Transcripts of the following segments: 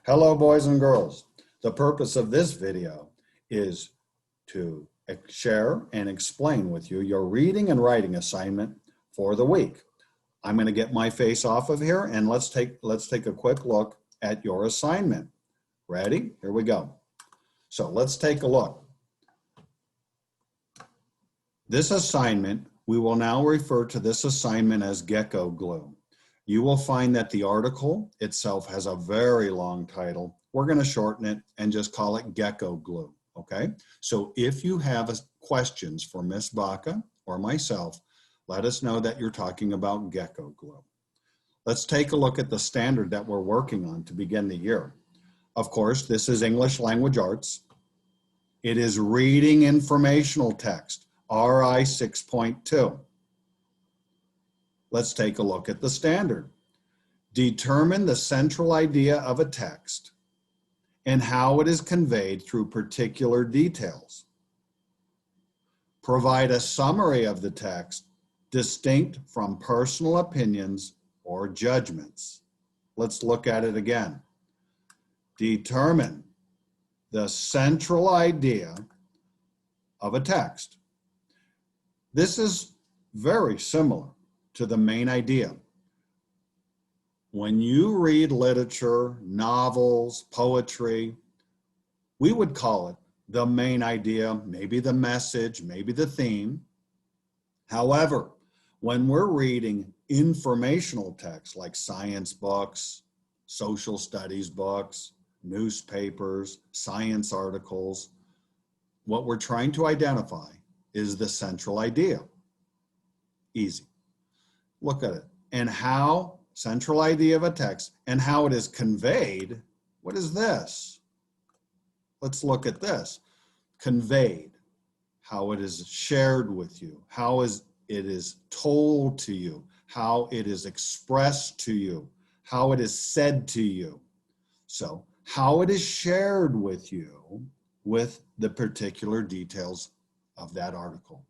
Hello, boys and girls. The purpose of this video is to share and explain with you your reading and writing assignment for the week. I'm going to get my face off of here and let's take a quick look at your assignment. Ready? Here we go. So let's take a look. This assignment, we will now refer to this assignment as Gecko Glue. You will find that the article itself has a very long title. We're going to shorten it and just call it Gecko Glue, okay? So if you have questions for Miss Baca or myself, let us know that you're talking about Gecko Glue. Let's take a look at the standard that we're working on to begin the year. Of course, this is English Language Arts. It is Reading Informational Text, RI 6.2. Let's take a look at the standard. Determine the central idea of a text and how it is conveyed through particular details. Provide a summary of the text distinct from personal opinions or judgments. Let's look at it again. Determine the central idea of a text. This is very similar to the main idea. When you read literature, novels, poetry, we would call it the main idea, maybe the message, maybe the theme. However, when we're reading informational texts like science books, social studies books, newspapers, science articles, what we're trying to identify is the central idea. Easy. Look at it. And how, central idea of a text, and how it is conveyed. What is this? Let's look at this. Conveyed, how it is shared with you, how it is told to you, how it is expressed to you, how it is said to you. So, how it is shared with you with the particular details of that article.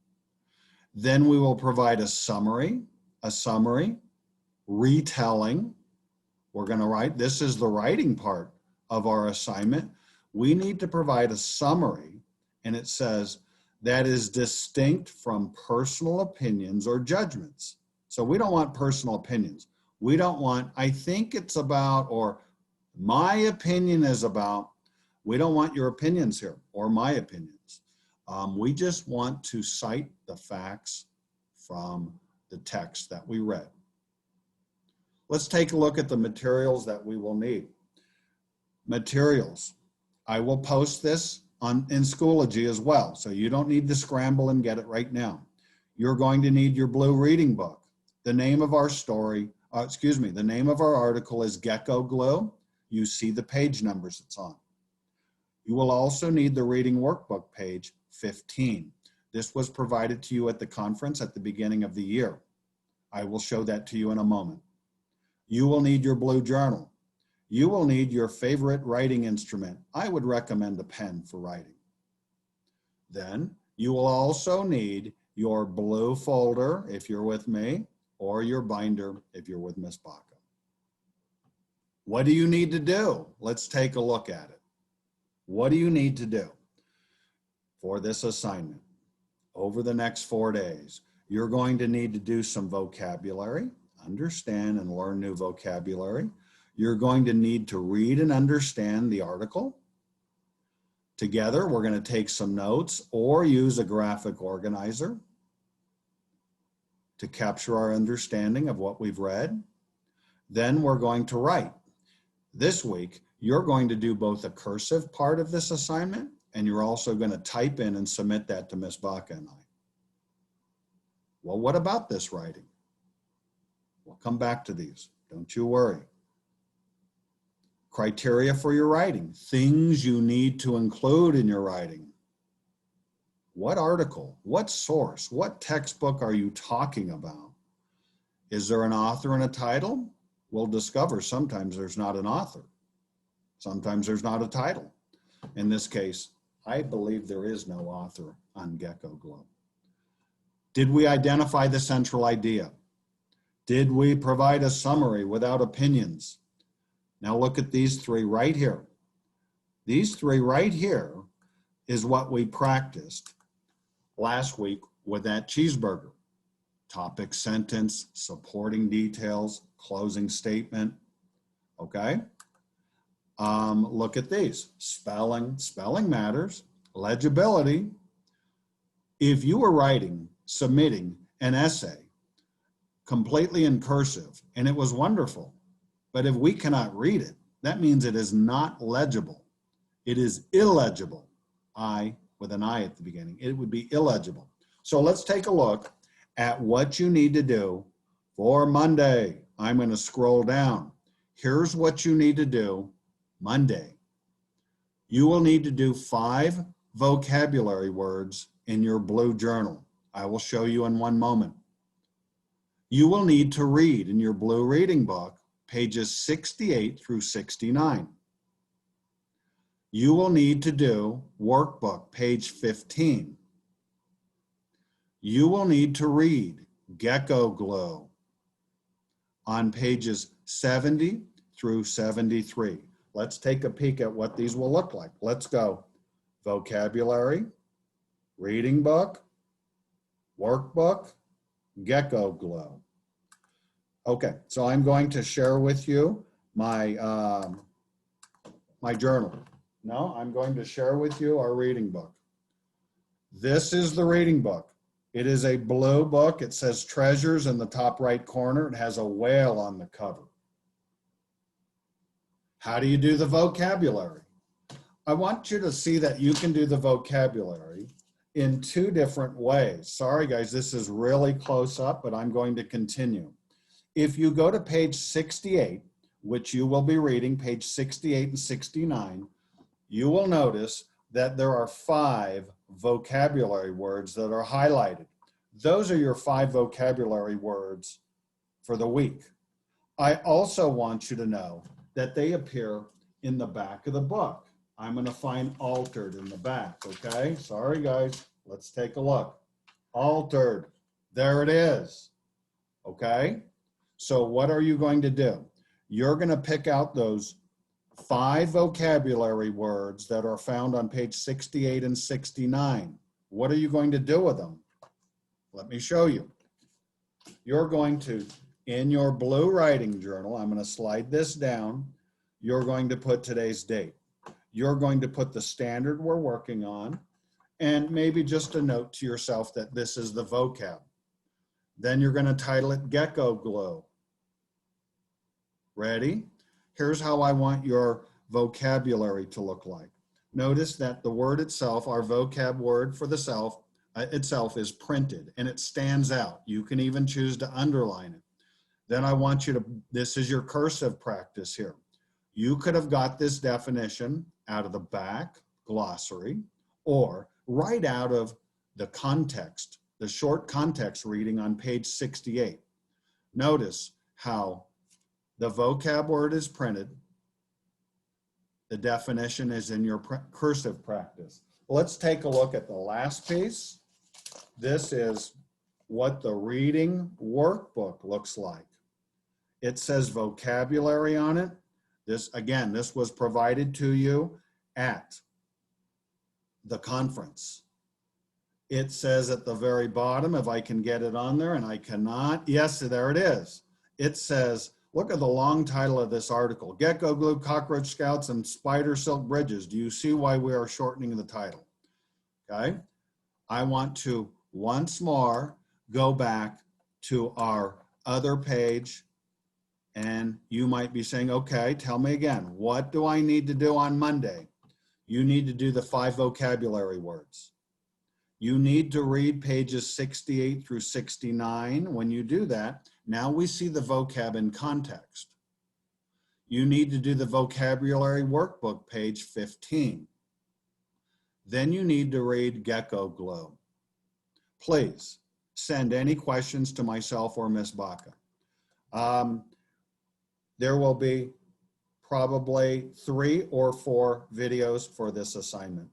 Then we will provide a summary, retelling. We're going to write, this is the writing part of our assignment. We need to provide a summary, and it says that is distinct from personal opinions or judgments. So we don't want personal opinions. We don't want, I think it's about, or my opinion is about. We don't want your opinions here or my opinions. We just want to cite the facts from the text that we read. Let's take a look at the materials that we will need. Materials. I will post this in Schoology as well, so you don't need to scramble and get it right now. You're going to need your blue reading book. The name of our story, the name of our article is Gecko Glue. You see the page numbers it's on. You will also need the reading workbook, page 15. This was provided to you at the conference at the beginning of the year. I will show that to you in a moment. You will need your blue journal. You will need your favorite writing instrument. I would recommend a pen for writing. Then you will also need your blue folder if you're with me, or your binder if you're with Miss Baca. What do you need to do? Let's take a look at it. What do you need to do for this assignment? Over the next 4 days, you're going to need to do some vocabulary, understand and learn new vocabulary. You're going to need to read and understand the article. Together, we're going to take some notes or use a graphic organizer to capture our understanding of what we've read. Then we're going to write. This week, you're going to do both a cursive part of this assignment, and you're also going to type in and submit that to Miss Baca and I. Well, what about this writing? We'll come back to these. Don't you worry. Criteria for your writing. Things you need to include in your writing. What article, what source, what textbook are you talking about? Is there an author and a title? We'll discover sometimes there's not an author. Sometimes there's not a title. In this case, I believe there is no author on Gecko Glue. Did we identify the central idea? Did we provide a summary without opinions? Now look at these three right here. These three right here is what we practiced last week with that cheeseburger. Topic, sentence, supporting details, closing statement, okay? Look at these, spelling matters, legibility. If you were submitting an essay completely in cursive, and it was wonderful, but if we cannot read it, that means it is not legible. It is illegible. I with an I at the beginning. It would be illegible. So let's take a look at what you need to do for Monday. I'm going to scroll down. Here's what you need to do Monday. You will need to do 5 vocabulary words in your blue journal. I will show you in one moment. You will need to read in your blue reading book pages 68 through 69. You will need to do workbook page 15. You will need to read Gecko Glue on pages 70 through 73. Let's take a peek at what these will look like. Let's go. Vocabulary, reading book, workbook, Gecko Glue. Okay, so I'm going to share with you my journal. No, I'm going to share with you our reading book. This is the reading book. It is a blue book. It says treasures in the top right corner. It has a whale on the cover. How do you do the vocabulary? I want you to see that you can do the vocabulary in 2 different ways. Sorry guys, this is really close up, but I'm going to continue. If you go to page 68, which you will be reading, page 68 and 69, you will notice that there are 5 vocabulary words that are highlighted. Those are your 5 vocabulary words for the week. I also want you to know that they appear in the back of the book. I'm going to find altered in the back, okay? Sorry, guys. Let's take a look. Altered. There it is, okay? So what are you going to do? You're going to pick out those 5 vocabulary words that are found on page 68 and 69. What are you going to do with them? Let me show you. You're going to, in your blue writing journal, I'm going to slide this down. You're going to put today's date. You're going to put the standard we're working on, and maybe just a note to yourself that this is the vocab. Then you're going to title it Gecko Glue. Ready? Here's how I want your vocabulary to look like. Notice that the word itself, our vocab word for the self, itself is printed and it stands out. You can even choose to underline it. Then I want you to, this is your cursive practice here. You could have got this definition out of the back glossary or right out of the context, the short context reading on page 68. Notice how the vocab word is printed. The definition is in your cursive practice. Let's take a look at the last piece. This is what the reading workbook looks like. It says vocabulary on it. This was provided to you at the conference. It says at the very bottom, if I can get it on there, and I cannot, yes, there it is. It says, look at the long title of this article, Gecko Glue, Cockroach Scouts, and Spider Silk Bridges. Do you see why we are shortening the title? Okay. I want to once more go back to our other page, and you might be saying, okay, tell me again, what do I need to do on Monday? You need to do the 5 vocabulary words. You need to read pages 68 through 69. When you do that, now we see the vocab in context. You need to do the vocabulary workbook, page 15. Then you need to read Gecko Glue. Please send any questions to myself or Miss Baca. There will be probably 3 or 4 videos for this assignment.